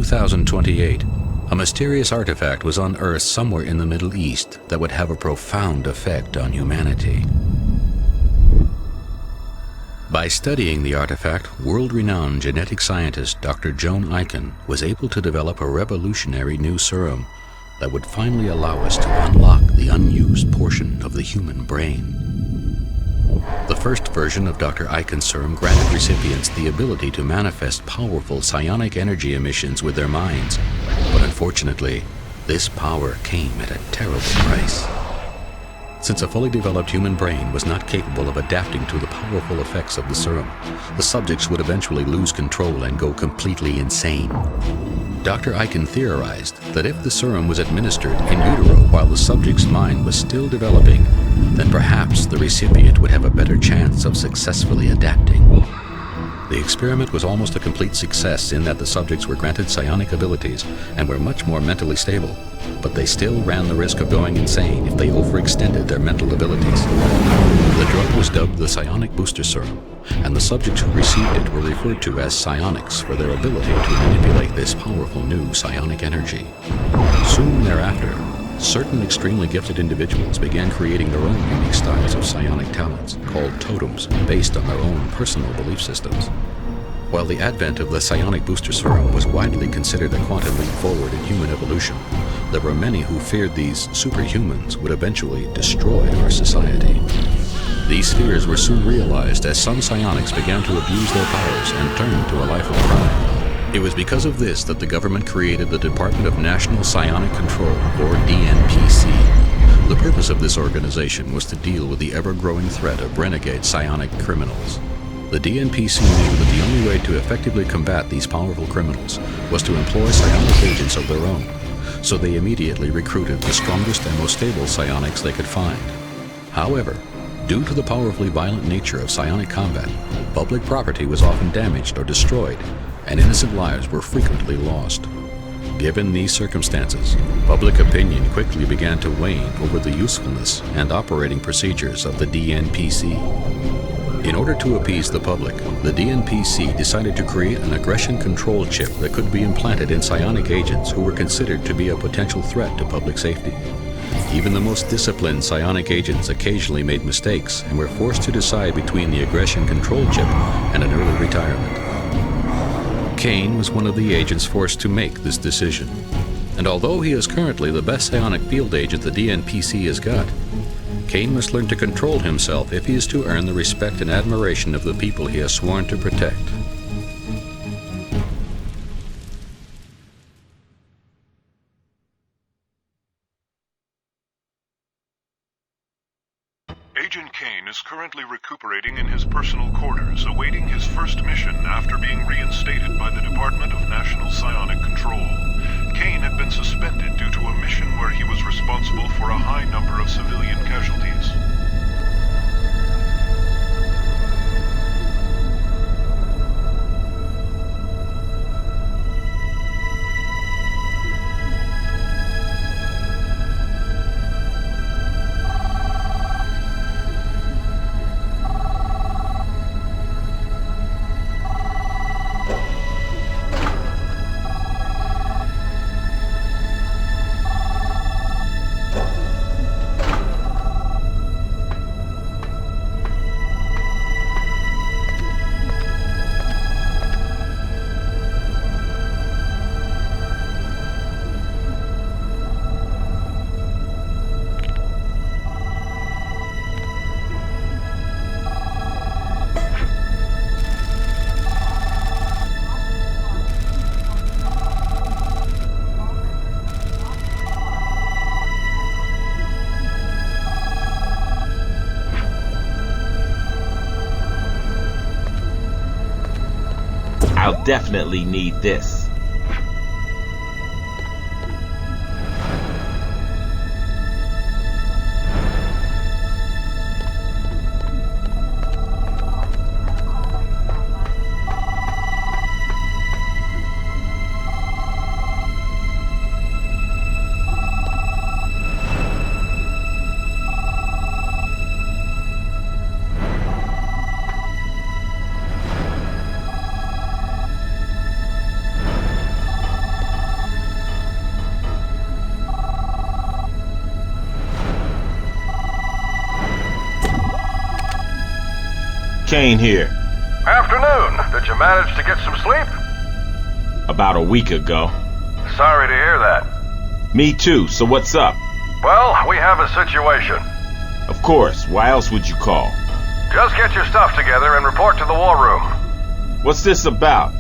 2028, a mysterious artifact was unearthed somewhere in the Middle East that would have a profound effect on humanity. By studying the artifact, world-renowned genetic scientist Dr. Joan Aiken was able to develop a revolutionary new serum that would finally allow us to unlock the unused portion of the human brain. The first version of Dr. Aiken's serum granted recipients the ability to manifest powerful psionic energy emissions with their minds, but unfortunately, this power came at a terrible price. Since a fully developed human brain was not capable of adapting to the powerful effects of the serum, the subjects would eventually lose control and go completely insane. Dr. Aiken theorized that if the serum was administered in utero while the subject's mind was still developing, then perhaps the recipient would have a better chance of successfully adapting. The experiment was almost a complete success in that the subjects were granted psionic abilities and were much more mentally stable, but they still ran the risk of going insane if they overextended their mental abilities. The drug was dubbed the Psionic Booster Serum, and the subjects who received it were referred to as psionics for their ability to manipulate this powerful new psionic energy. Soon thereafter, certain extremely gifted individuals began creating their own unique styles of psionic talents, called totems, based on their own personal belief systems. While the advent of the Psionic Booster Serum was widely considered a quantum leap forward in human evolution, there were many who feared these superhumans would eventually destroy our society. These fears were soon realized as some psionics began to abuse their powers and turn to a life of crime. It was because of this that the government created the Department of National Psionic Control, or DNPC. The purpose of this organization was to deal with the ever-growing threat of renegade psionic criminals. The DNPC knew that the only way to effectively combat these powerful criminals was to employ psionic agents of their own, so they immediately recruited the strongest and most stable psionics they could find. However, due to the powerfully violent nature of psionic combat, public property was often damaged or destroyed, and innocent lives were frequently lost. Given these circumstances, public opinion quickly began to wane over the usefulness and operating procedures of the DNPC. In order to appease the public, the DNPC decided to create an aggression control chip that could be implanted in psionic agents who were considered to be a potential threat to public safety. Even the most disciplined psionic agents occasionally made mistakes and were forced to decide between the aggression control chip and an early retirement. Kane was one of the agents forced to make this decision, and although he is currently the best psionic field agent the DNPC has got, Kane must learn to control himself if he is to earn the respect and admiration of the people he has sworn to protect. Agent Kane is currently recuperating in his personal quarters, awaiting his first mission after being reinstated by the Department of National Psionic Control. Kane had been suspended due to a mission where he was responsible for a high number of civilian casualties. I'll definitely need this. Kane here. Afternoon. Did you manage to get some sleep? About a week ago. Sorry to hear that. Me too, so what's up? Well, we have a situation. Of course, why else would you call? Just get your stuff together and report to the war room. What's this about?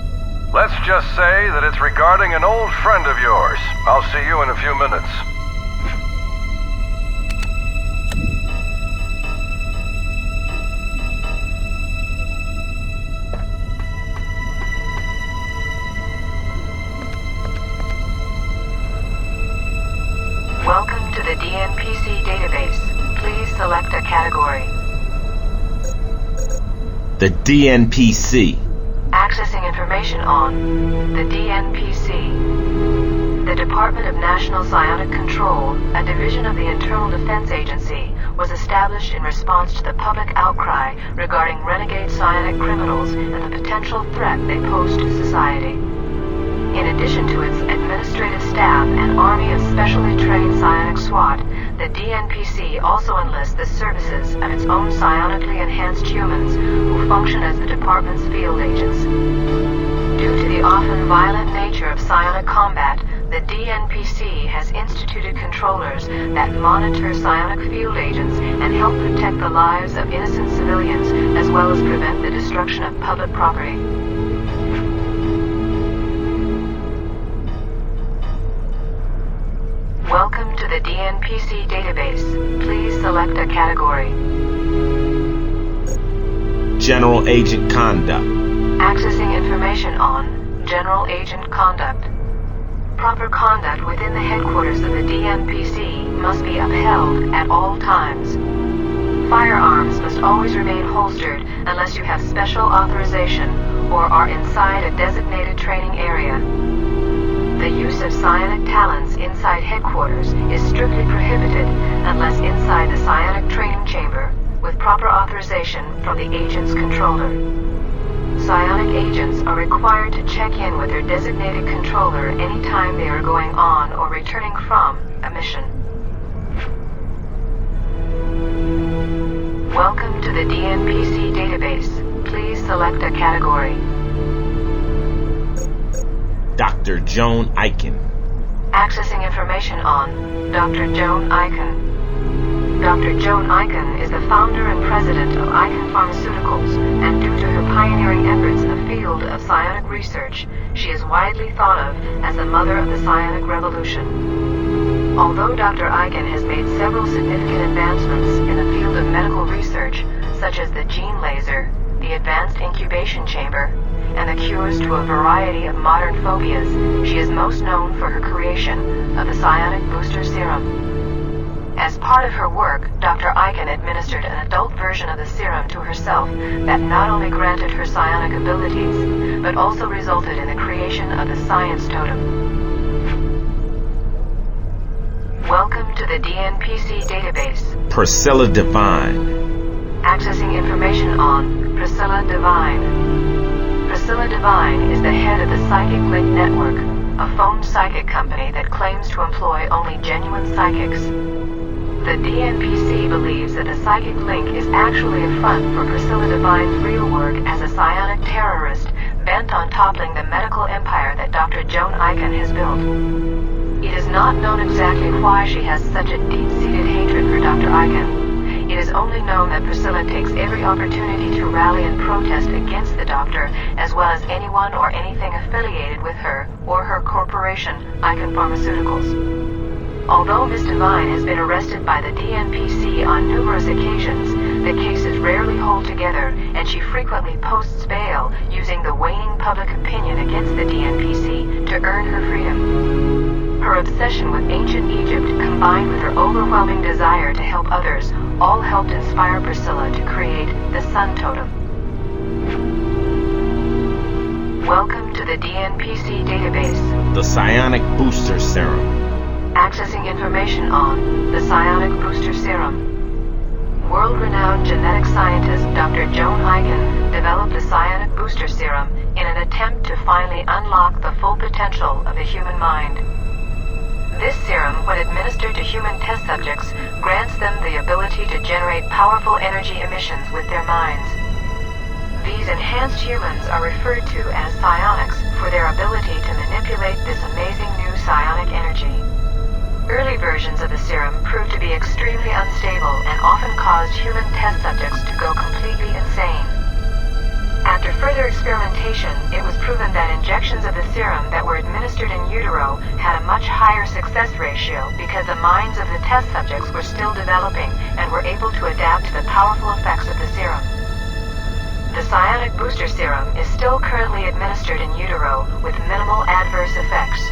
Let's just say that it's regarding an old friend of yours. I'll see you in a few minutes. Welcome to the DNPC database. Please select a category. The DNPC. Accessing information on the DNPC. The Department of National Psionic Control, a division of the Internal Defense Agency, was established in response to the public outcry regarding renegade psionic criminals and the potential threat they pose to society. In addition to its administrative staff and army of specially trained psionic SWAT, the DNPC also enlists the services of its own psionically enhanced humans who function as the department's field agents. Due to the often violent nature of psionic combat, the DNPC has instituted controllers that monitor psionic field agents and help protect the lives of innocent civilians as well as prevent the destruction of public property. Welcome to the DNPC database. Please select a category. General Agent Conduct. Accessing information on General Agent Conduct. Proper conduct within the headquarters of the DNPC must be upheld at all times. Firearms must always remain holstered unless you have special authorization or are inside a designated training area. The use of psionic talents inside headquarters is strictly prohibited unless inside the psionic training chamber with proper authorization from the agent's controller. Psionic agents are required to check in with their designated controller anytime they are going on or returning from a mission. Welcome to the DNPC database. Please select a category. Dr. Joan Aiken. Accessing information on Dr. Joan Aiken. Dr. Joan Aiken is the founder and president of Aiken Pharmaceuticals, and due to her pioneering efforts in the field of psionic research, she is widely thought of as the mother of the psionic revolution. Although Dr. Aiken has made several significant advancements in the field of medical research, such as the gene laser, the advanced incubation chamber, and the cures to a variety of modern phobias, she is most known for her creation of the psionic booster serum. As part of her work, Dr. Aiken administered an adult version of the serum to herself that not only granted her psionic abilities, but also resulted in the creation of the science totem. Welcome to the DNPC database. Priscilla Devine. Accessing information on Priscilla Devine. Priscilla Devine is the head of the Psychic Link Network, a phone psychic company that claims to employ only genuine psychics. The DNPC believes that the Psychic Link is actually a front for Priscilla Devine's real work as a psionic terrorist bent on toppling the medical empire that Dr. Joan Aiken has built. It is not known exactly why she has such a deep-seated hatred for Dr. Aiken. It is only known that Priscilla takes every opportunity to rally and protest against the doctor, as well as anyone or anything affiliated with her or her corporation, Aiken Pharmaceuticals. Although Ms. Devine has been arrested by the DNPC on numerous occasions, the cases rarely hold together, and she frequently posts bail using the waning public opinion against the DNPC to earn her freedom. Her obsession with ancient Egypt, combined with her overwhelming desire to help others, all helped inspire Priscilla to create the Sun Totem. Welcome to the DNPC database. The Psionic Booster Serum. Accessing information on the Psionic Booster Serum. World-renowned genetic scientist Dr. Joan Aiken developed the Psionic Booster Serum in an attempt to finally unlock the full potential of the human mind. This serum, when administered to human test subjects, grants them the ability to generate powerful energy emissions with their minds. These enhanced humans are referred to as psionics for their ability to manipulate this amazing new psionic energy. Early versions of the serum proved to be extremely unstable and often caused human test subjects to go completely insane. After further experimentation, it was proven that injections of the serum that were administered in utero had a much higher success ratio because the minds of the test subjects were still developing and were able to adapt to the powerful effects of the serum. The psionic booster serum is still currently administered in utero with minimal adverse effects.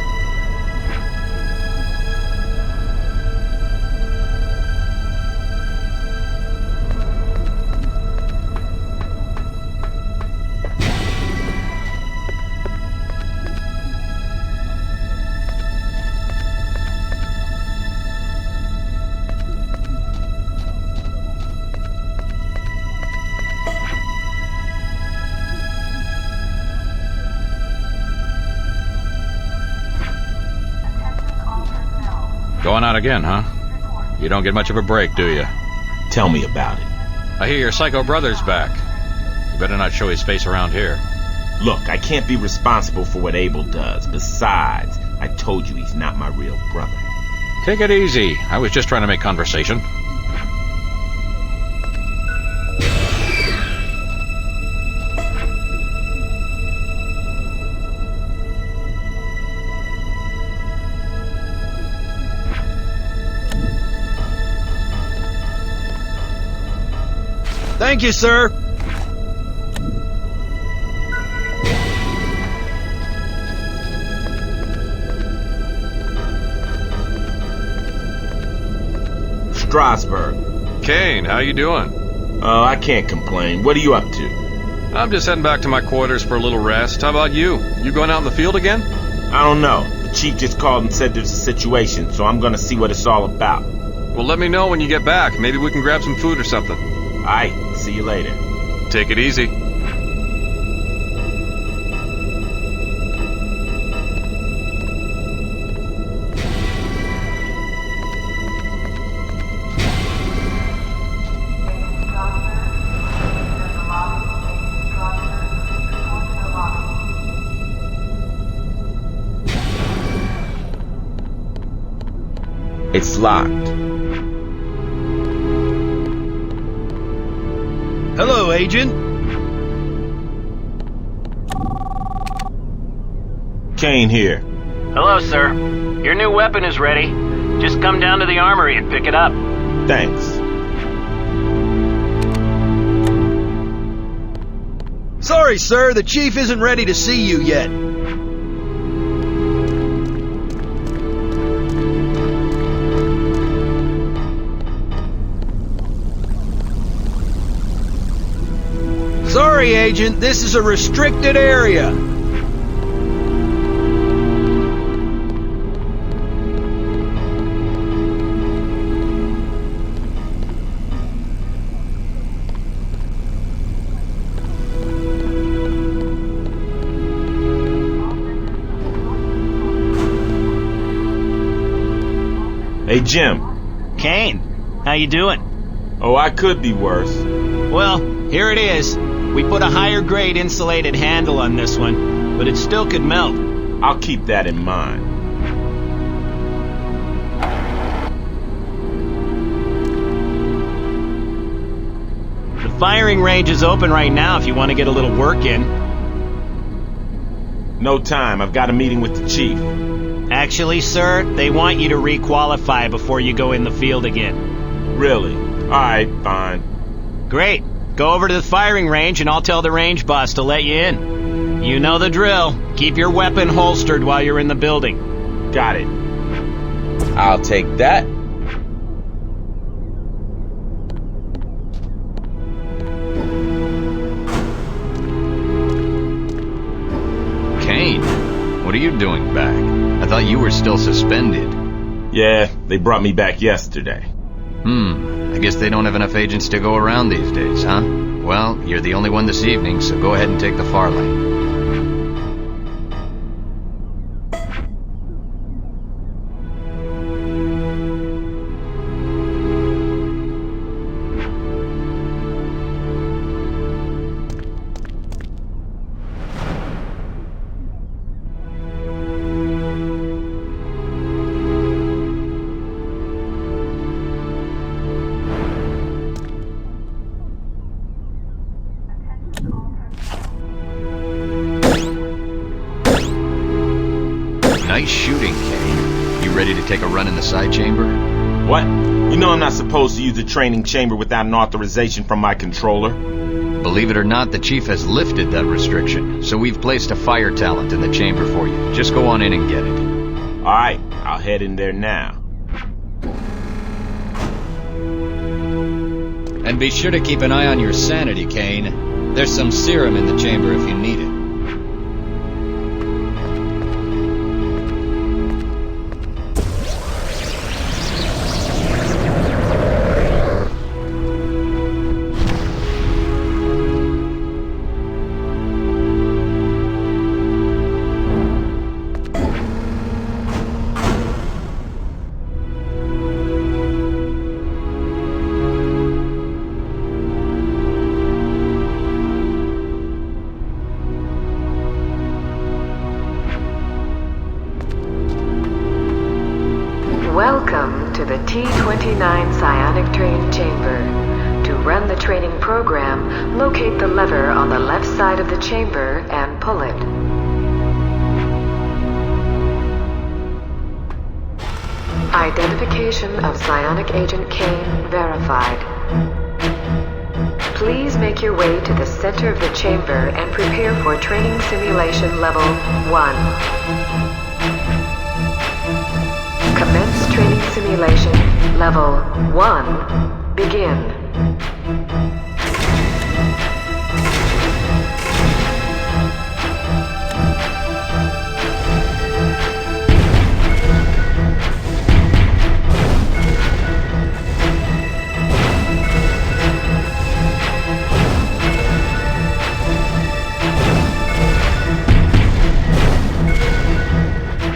Going out again, huh? You don't get much of a break, do you? Tell me about it. I hear your psycho brother's back. You better not show his face around here. Look, I can't be responsible for what Abel does. Besides, I told you he's not my real brother. Take it easy. I was just trying to make conversation. Thank you, sir. Strasbourg. Kane, how you doing? Oh, I can't complain. What are you up to? I'm just heading back to my quarters for a little rest. How about you? You going out in the field again? I don't know. The chief just called and said there's a situation, so I'm gonna see what it's all about. Well, let me know when you get back. Maybe we can grab some food or something. Aight, see you later. Take it easy. It's locked. Hello, Agent. Kane here. Hello, sir. Your new weapon is ready. Just come down to the armory and pick it up. Thanks. Sorry, sir, the chief isn't ready to see you yet. Sorry, Agent, this is a restricted area. Hey, Jim. Kane, how you doing? Oh, I could be worse. Well, here it is. We put a higher grade insulated handle on this one, but it still could melt. I'll keep that in mind. The firing range is open right now if you want to get a little work in. No time. I've got a meeting with the chief. Actually, sir, they want you to requalify before you go in the field again. Really? Alright, fine. Great. Go over to the firing range and I'll tell the range boss to let you in. You know the drill. Keep your weapon holstered while you're in the building. Got it. I'll take that. Kane, what are you doing back? I thought you were still suspended. Yeah, they brought me back yesterday. I guess they don't have enough agents to go around these days, huh? Well, you're the only one this evening, so go ahead and take the far lane. take a run in the side chamber? What? You know I'm not supposed to use the training chamber without an authorization from my controller. Believe it or not, the chief has lifted that restriction, so we've placed a fire talent in the chamber for you. Just go on in and get it. Alright, I'll head in there now. And be sure to keep an eye on your sanity, Kane. There's some serum in the chamber if you need it. Welcome to the T-29 Psionic Training Chamber. To run the training program, locate the lever on the left side of the chamber and pull it. Identification of Psionic Agent Kane verified. Please make your way to the center of the chamber and prepare for training simulation level 1. Commence training simulation level 1. Begin.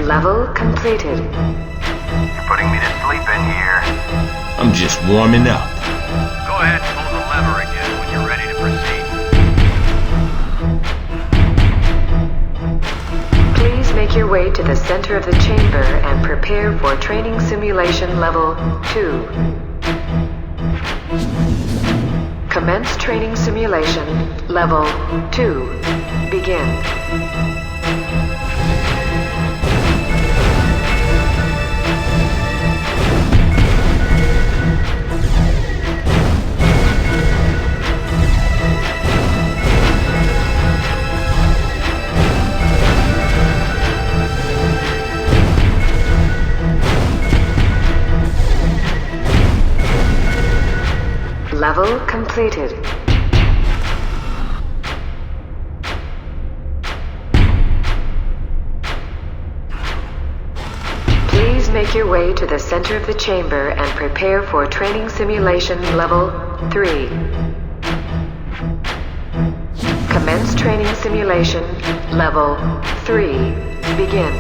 Level completed. You're putting me to sleep in here. I'm just warming up. Go ahead and pull the lever again when you're ready to proceed. Please make your way to the center of the chamber and prepare for training simulation level 2. Commence training simulation level 2. Begin. Level completed. Please make your way to the center of the chamber and prepare for training simulation level 3. Commence training simulation level 3. Begin.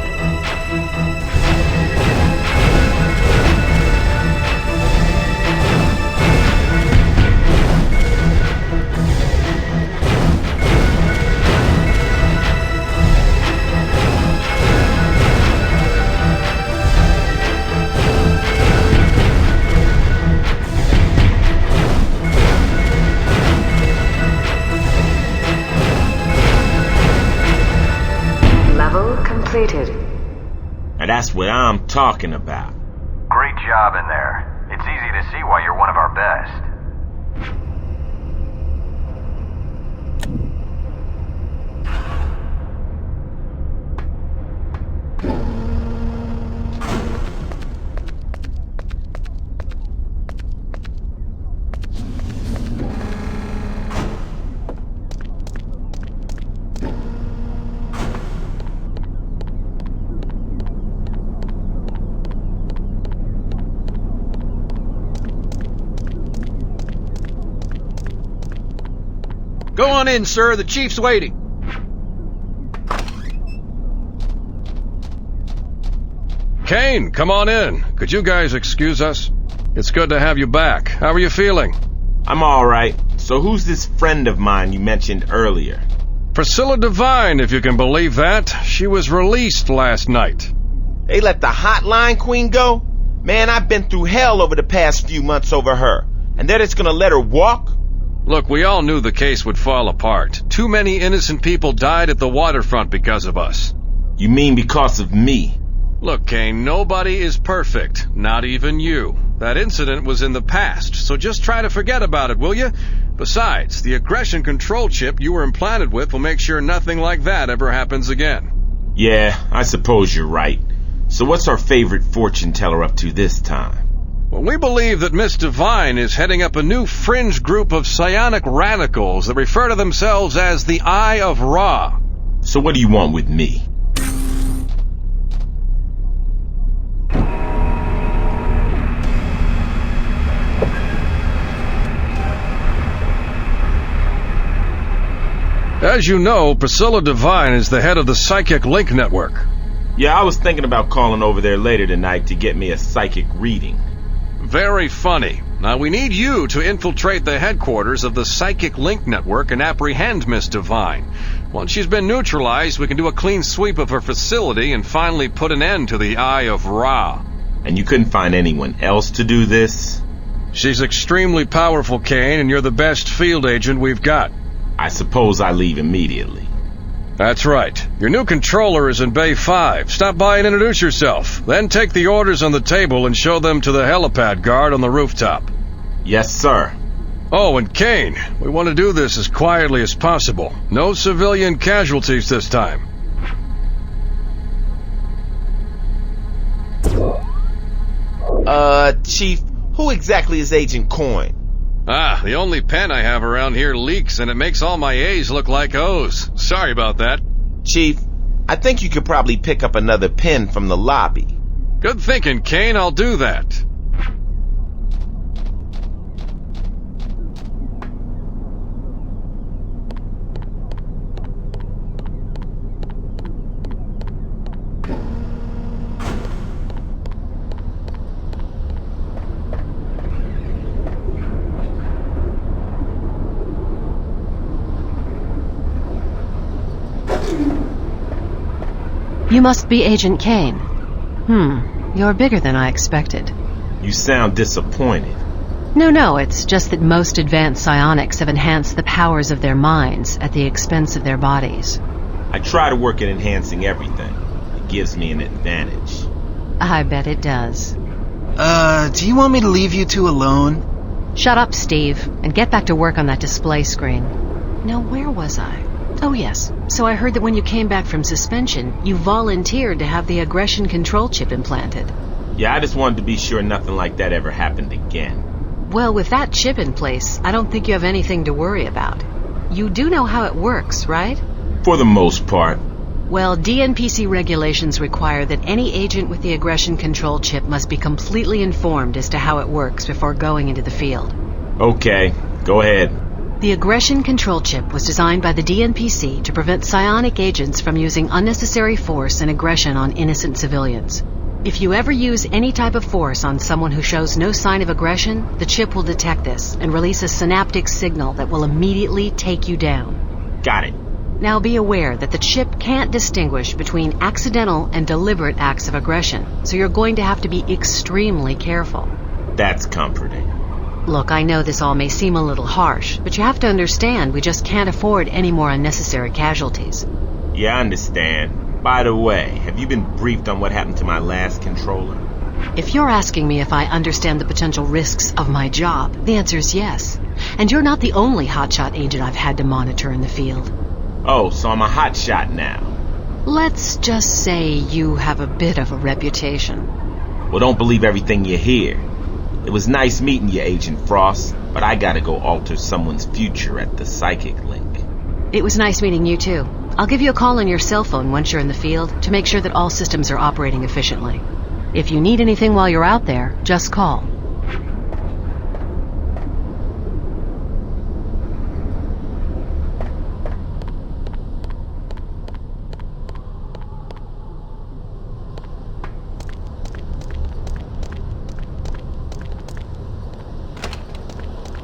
Completed. And that's what I'm talking about. Great job in there. It's easy to see why you're one of our best. Go on in, sir. The chief's waiting. Kane, come on in. Could you guys excuse us? It's good to have you back. How are you feeling? I'm alright. So who's this friend of mine you mentioned earlier? Priscilla Devine, if you can believe that. She was released last night. They let the hotline queen go? Man, I've been through hell over the past few months over her. And they're just gonna let her walk? Look, we all knew the case would fall apart. Too many innocent people died at the waterfront because of us. You mean because of me? Look, Kane, nobody is perfect. Not even you. That incident was in the past, so just try to forget about it, will you? Besides, the aggression control chip you were implanted with will make sure nothing like that ever happens again. Yeah, I suppose you're right. So what's our favorite fortune teller up to this time? Well, we believe that Miss Devine is heading up a new fringe group of psionic radicals that refer to themselves as the Eye of Ra. So what do you want with me? As you know, Priscilla Devine is the head of the Psychic Link Network. Yeah, I was thinking about calling over there later tonight to get me a psychic reading. Very funny. Now, we need you to infiltrate the headquarters of the Psychic Link Network and apprehend Miss Devine. Once she's been neutralized, we can do a clean sweep of her facility and finally put an end to the Eye of Ra. And you couldn't find anyone else to do this? She's extremely powerful, Kane, and you're the best field agent we've got. I suppose I leave immediately. That's right. Your new controller is in Bay 5. Stop by and introduce yourself. Then take the orders on the table and show them to the helipad guard on the rooftop. Yes, sir. Oh, and Kane, we want to do this as quietly as possible. No civilian casualties this time. Chief, who exactly is Agent Coin? The only pen I have around here leaks, and it makes all my A's look like O's. Sorry about that. Chief, I think you could probably pick up another pen from the lobby. Good thinking, Kane. I'll do that. You must be Agent Kane. You're bigger than I expected. You sound disappointed. No, it's just that most advanced psionics have enhanced the powers of their minds at the expense of their bodies. I try to work at enhancing everything. It gives me an advantage. I bet it does. Do you want me to leave you two alone? Shut up, Steve, and get back to work on that display screen. Now, where was I? Oh, yes. So I heard that when you came back from suspension, you volunteered to have the aggression control chip implanted. Yeah, I just wanted to be sure nothing like that ever happened again. Well, with that chip in place, I don't think you have anything to worry about. You do know how it works, right? For the most part. Well, DNPC regulations require that any agent with the aggression control chip must be completely informed as to how it works before going into the field. Okay, go ahead. The aggression control chip was designed by the DNPC to prevent psionic agents from using unnecessary force and aggression on innocent civilians. If you ever use any type of force on someone who shows no sign of aggression, the chip will detect this and release a synaptic signal that will immediately take you down. Got it. Now be aware that the chip can't distinguish between accidental and deliberate acts of aggression, so you're going to have to be extremely careful. That's comforting. Look, I know this all may seem a little harsh, but you have to understand we just can't afford any more unnecessary casualties. Yeah, I understand. By the way, have you been briefed on what happened to my last controller? If you're asking me if I understand the potential risks of my job, the answer is yes. And you're not the only hotshot agent I've had to monitor in the field. Oh, so I'm a hotshot now. Let's just say you have a bit of a reputation. Well, don't believe everything you hear. It was nice meeting you, Agent Frost, but I gotta go alter someone's future at the Psychic Link. It was nice meeting you, too. I'll give you a call on your cell phone once you're in the field to make sure that all systems are operating efficiently. If you need anything while you're out there, just call.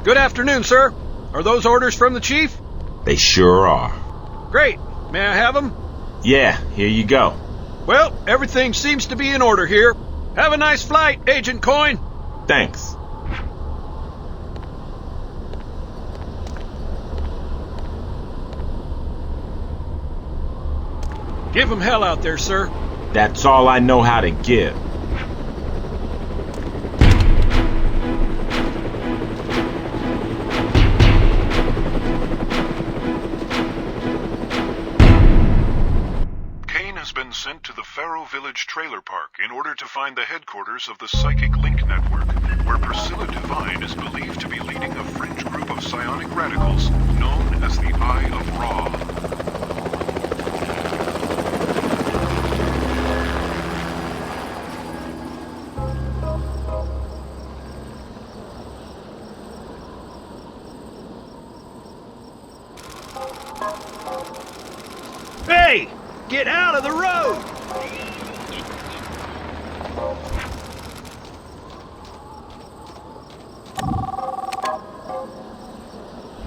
Good afternoon, sir. Are those orders from the chief? They sure are. Great. May I have them? Yeah, here you go. Well, everything seems to be in order here. Have a nice flight, Agent Coin. Thanks. Give them hell out there, sir. That's all I know how to give. Kane has been sent to the Faro Village Trailer Park in order to find the headquarters of the Psychic Link Network, where Priscilla Devine is believed to be leading a fringe group of psionic radicals known as the Eye of Ra. Hey! Get out of the road!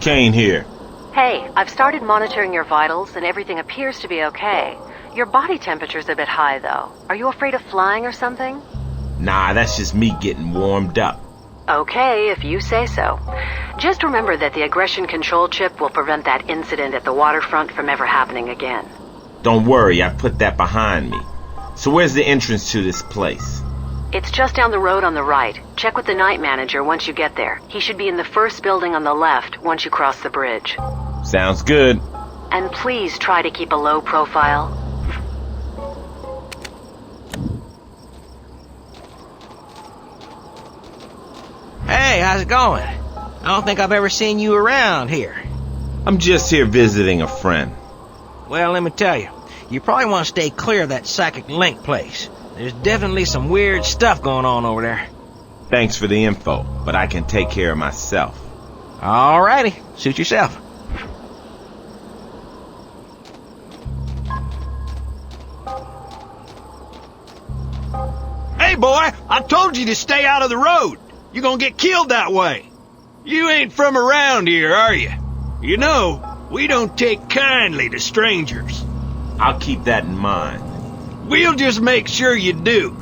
Kane here. Hey, I've started monitoring your vitals and everything appears to be okay. Your body temperature's a bit high, though. Are you afraid of flying or something? Nah, that's just me getting warmed up. Okay, if you say so. Just remember that the aggression control chip will prevent that incident at the waterfront from ever happening again. Don't worry, I put that behind me. So where's the entrance to this place? It's just down the road on the right. Check with the night manager once you get there. He should be in the first building on the left once you cross the bridge. Sounds good. And please try to keep a low profile. Hey, how's it going? I don't think I've ever seen you around here. I'm just here visiting a friend. Well, let me tell you, you probably want to stay clear of that Psychic Link place. There's definitely some weird stuff going on over there. Thanks for the info, but I can take care of myself. Alrighty, suit yourself. Hey, boy, I told you to stay out of the road. You're gonna get killed that way. You ain't from around here, are you? You know, we don't take kindly to strangers. I'll keep that in mind. We'll just make sure you do.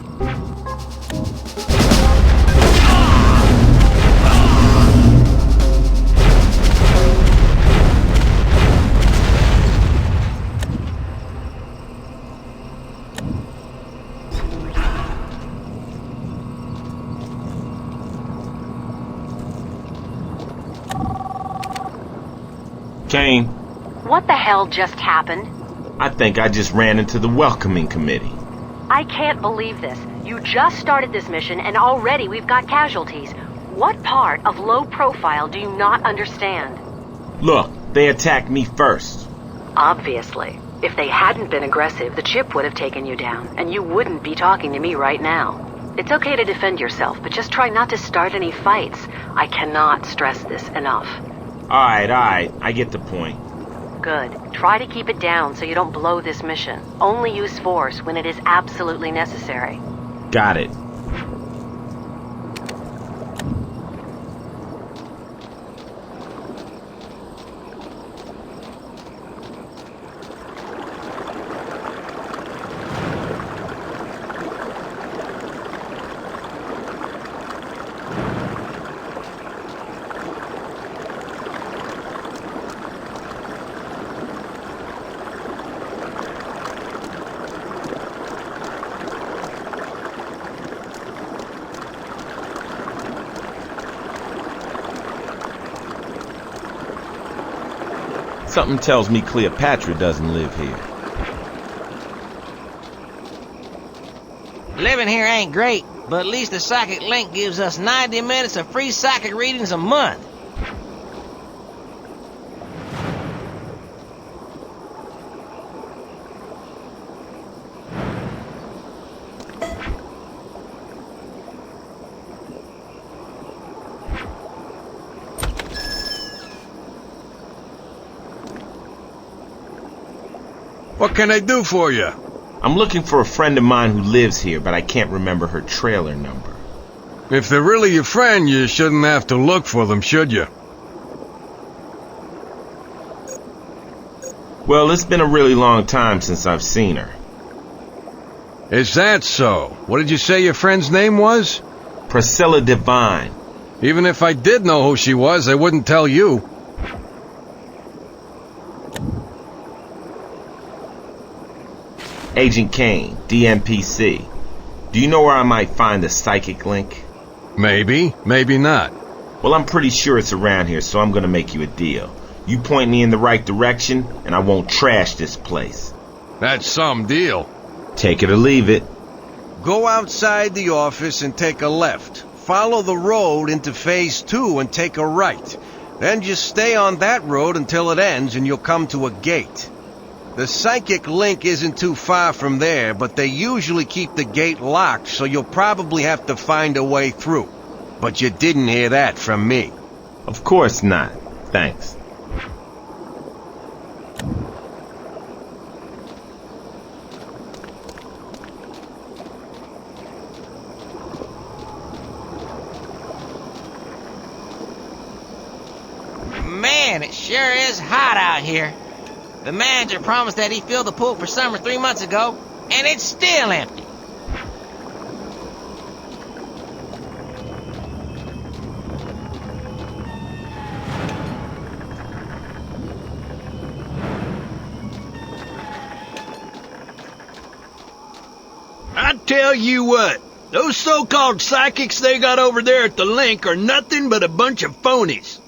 Kane, What the hell just happened? I think I just ran into the welcoming committee. I can't believe this. You just started this mission and already we've got casualties. What part of low profile do you not understand? Look, they attacked me first. Obviously. If they hadn't been aggressive, the chip would have taken you down, and you wouldn't be talking to me right now. It's okay to defend yourself, but just try not to start any fights. I cannot stress this enough. Alright, I get the point. Good. Try to keep it down so you don't blow this mission. Only use force when it is absolutely necessary. Got it. Something tells me Cleopatra doesn't live here. Living here ain't great, but at least the Psychic Link gives us 90 minutes of free psychic readings a month. What can I do for you? I'm looking for a friend of mine who lives here, but I can't remember her trailer number. If they're really your friend, you shouldn't have to look for them, should you? Well, it's been a really long time since I've seen her. Is that so? What did you say your friend's name was? Priscilla Devine. Even if I did know who she was, I wouldn't tell you. Agent Kane, DMPC. Do you know where I might find the psychic link? Maybe, maybe not. Well, I'm pretty sure it's around here, so I'm gonna make you a deal. You point me in the right direction, and I won't trash this place. That's some deal. Take it or leave it. Go outside the office and take a left. Follow the road into Phase 2 and take a right. Then just stay on that road until it ends and you'll come to a gate. The psychic link isn't too far from there, but they usually keep the gate locked, so you'll probably have to find a way through. But you didn't hear that from me. Of course not. Thanks. Man, it sure is hot out here. The manager promised that he filled the pool for summer 3 months ago, and it's still empty. I tell you what, those so-called psychics they got over there at the link are nothing but a bunch of phonies.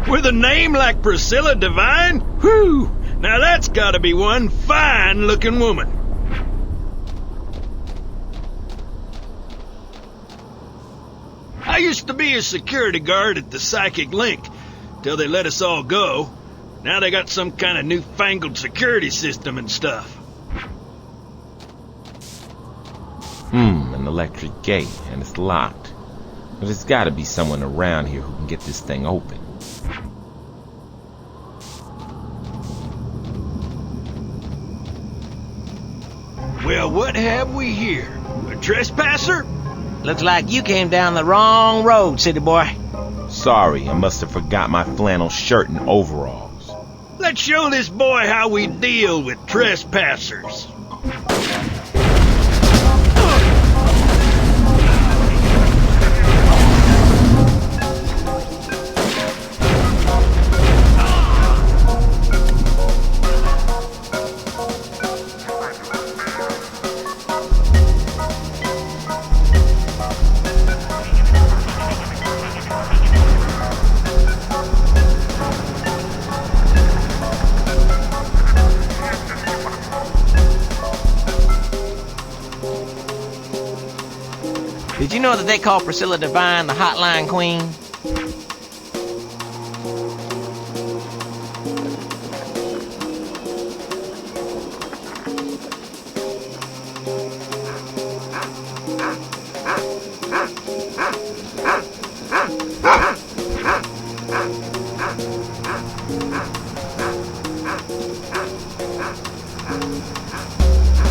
With a name like Priscilla Devine? Whew! Now that's gotta be one fine-looking woman. I used to be a security guard at the Psychic Link, till they let us all go. Now they got some kind of newfangled security system and stuff. An electric gate, and it's locked. But there's gotta be someone around here who can get this thing open. Well, what have we here? A trespasser? Looks like you came down the wrong road, city boy. Sorry, I must have forgot my flannel shirt and overalls. Let's show this boy how we deal with trespassers. Did you know that they call Priscilla Devine the Hotline Queen?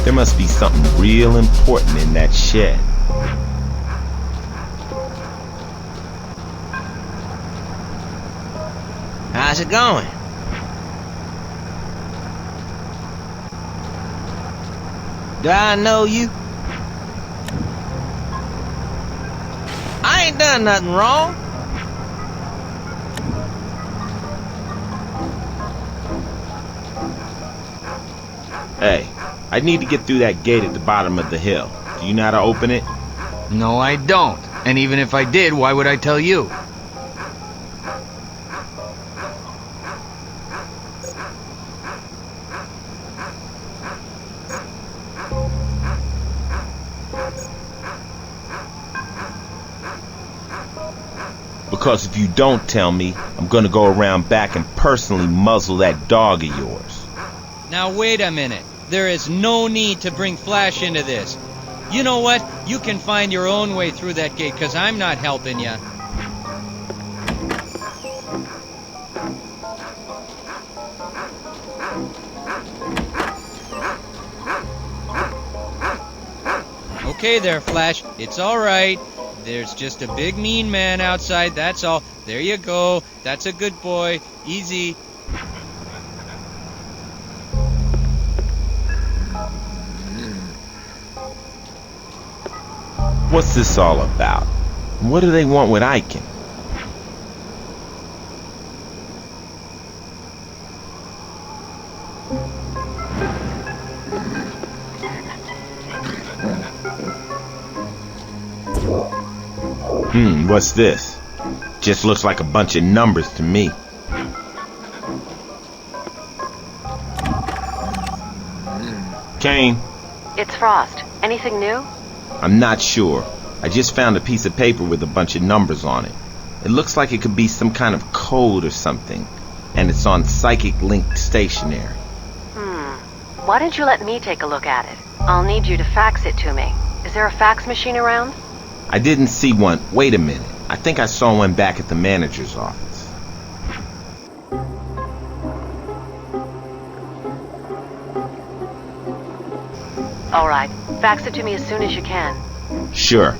There must be something real important in that shed. How's it going? Do I know you? I ain't done nothing wrong. Hey, I need to get through that gate at the bottom of the hill. Do you know how to open it? No, I don't. And even if I did, why would I tell you? Because if you don't tell me, I'm gonna go around back and personally muzzle that dog of yours. Now wait a minute. There is no need to bring Flash into this. You know what? You can find your own way through that gate, because I'm not helping you. Okay there, Flash. It's all right. There's just a big mean man outside, that's all. There you go. That's a good boy. Easy. What's this all about? What do they want with Aiken? What's this? Just looks like a bunch of numbers to me. Kane? It's Frost. Anything new? I'm not sure. I just found a piece of paper with a bunch of numbers on it. It looks like it could be some kind of code or something. And it's on Psychic Link stationery. Why don't you let me take a look at it? I'll need you to fax it to me. Is there a fax machine around? I didn't see one. Wait a minute. I think I saw one back at the manager's office. All right. Fax it to me as soon as you can. Sure.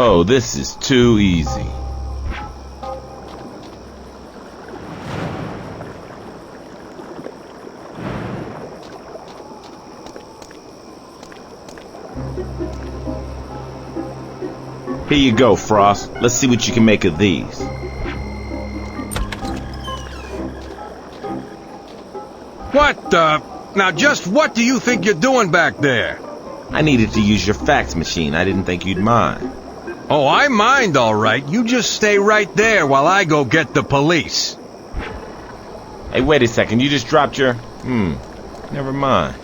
Oh, this is too easy. Here you go, Frost. Let's see what you can make of these. What the... Now just what do you think you're doing back there? I needed to use your fax machine. I didn't think you'd mind. Oh, I mind, all right. You just stay right there while I go get the police. Hey, wait a second. You just dropped your... Never mind.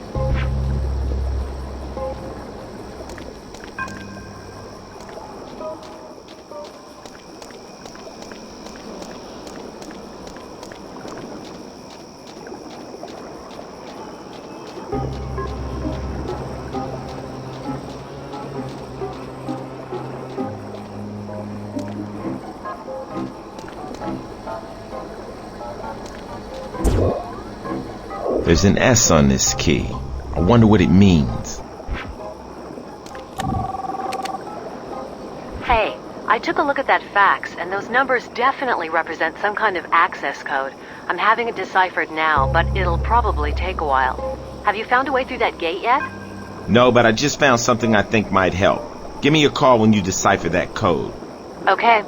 There's an S on this key. I wonder what it means. Hey, I took a look at that fax, and those numbers definitely represent some kind of access code. I'm having it deciphered now, but it'll probably take a while. Have you found a way through that gate yet? No, but I just found something I think might help. Give me a call when you decipher that code. Okay.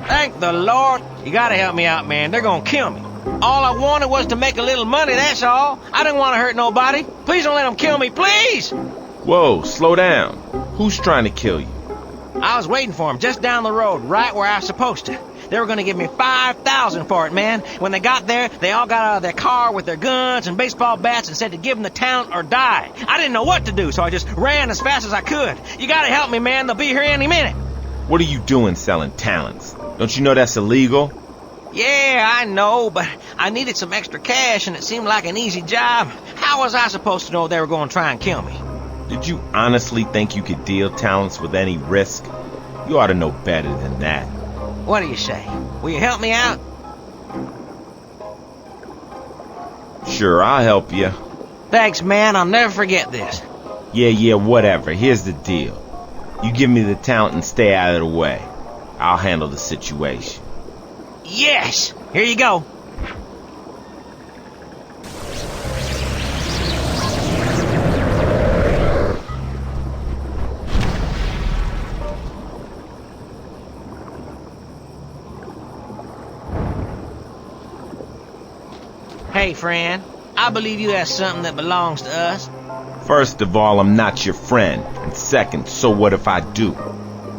Thank the Lord. You gotta help me out, man. They're gonna kill me. All I wanted was to make a little money, that's all. I didn't want to hurt nobody. Please don't let them kill me, please! Whoa, slow down. Who's trying to kill you? I was waiting for them just down the road, right where I was supposed to. They were gonna give me $5,000 for it, man. When they got there, they all got out of their car with their guns and baseball bats and said to give them the town or die. I didn't know what to do, so I just ran as fast as I could. You gotta help me, man. They'll be here any minute. What are you doing selling talents? Don't you know that's illegal? Yeah, I know, but I needed some extra cash and it seemed like an easy job. How was I supposed to know they were going to try and kill me? Did you honestly think you could deal talents with any risk? You ought to know better than that. What do you say? Will you help me out? Sure, I'll help you. Thanks, man. I'll never forget this. Yeah, whatever. Here's the deal. You give me the talent and stay out of the way. I'll handle the situation. Yes! Here you go. Hey, friend. I believe you have something that belongs to us. First of all, I'm not your friend. And second, so what if I do?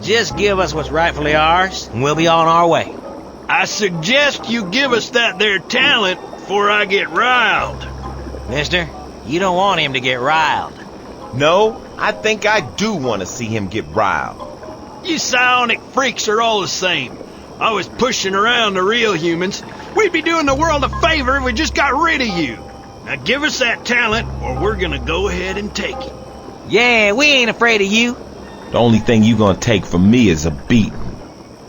Just give us what's rightfully ours, and we'll be on our way. I suggest you give us that there talent before I get riled. Mister, you don't want him to get riled. No, I think I do want to see him get riled. You psionic freaks are all the same. Always pushing around the real humans. We'd be doing the world a favor if we just got rid of you. Now give us that talent, or we're gonna go ahead and take it. Yeah, we ain't afraid of you. The only thing you gonna take from me is a beating.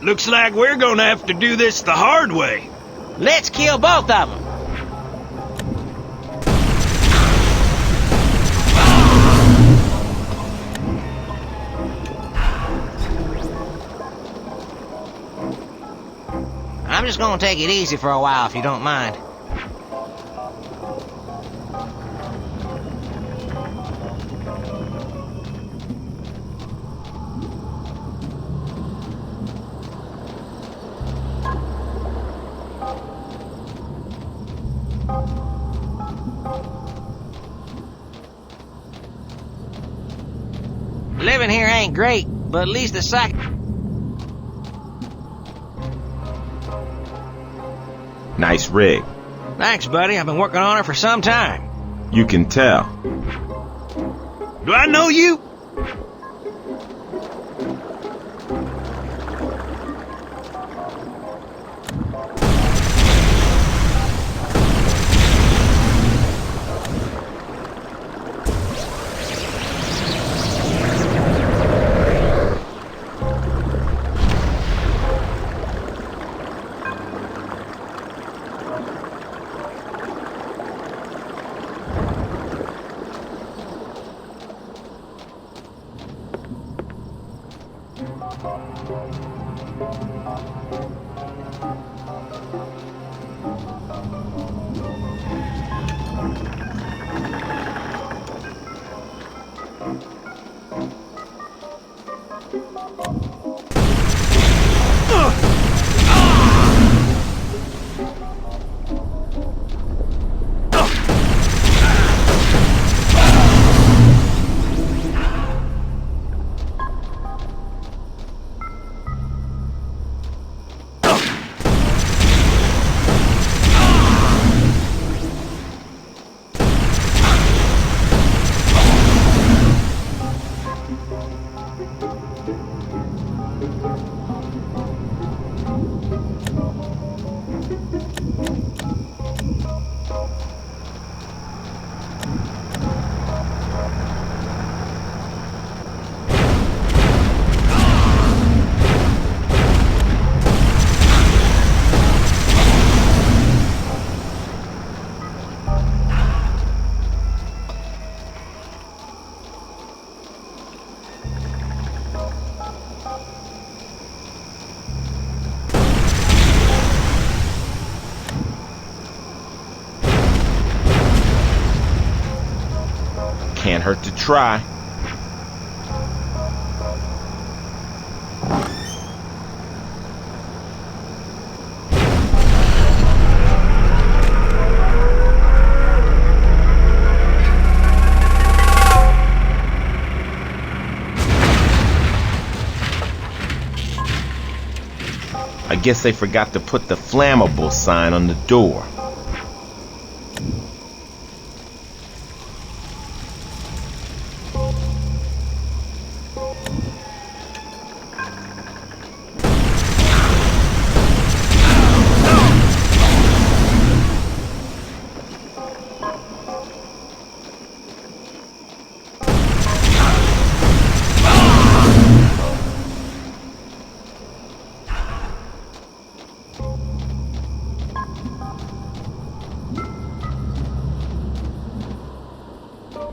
Looks like we're gonna have to do this the hard way. Let's kill both of them. I'm just gonna take it easy for a while if you don't mind. Living here ain't great, but at least the psych... Nice rig. Thanks, buddy. I've been working on it for some time. You can tell. Do I know you? Can't hurt to try. I guess they forgot to put the flammable sign on the door.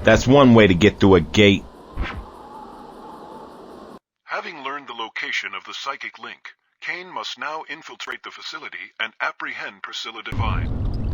That's one way to get through a gate. Having learned the location of the psychic link, Kane must now infiltrate the facility and apprehend Priscilla Devine.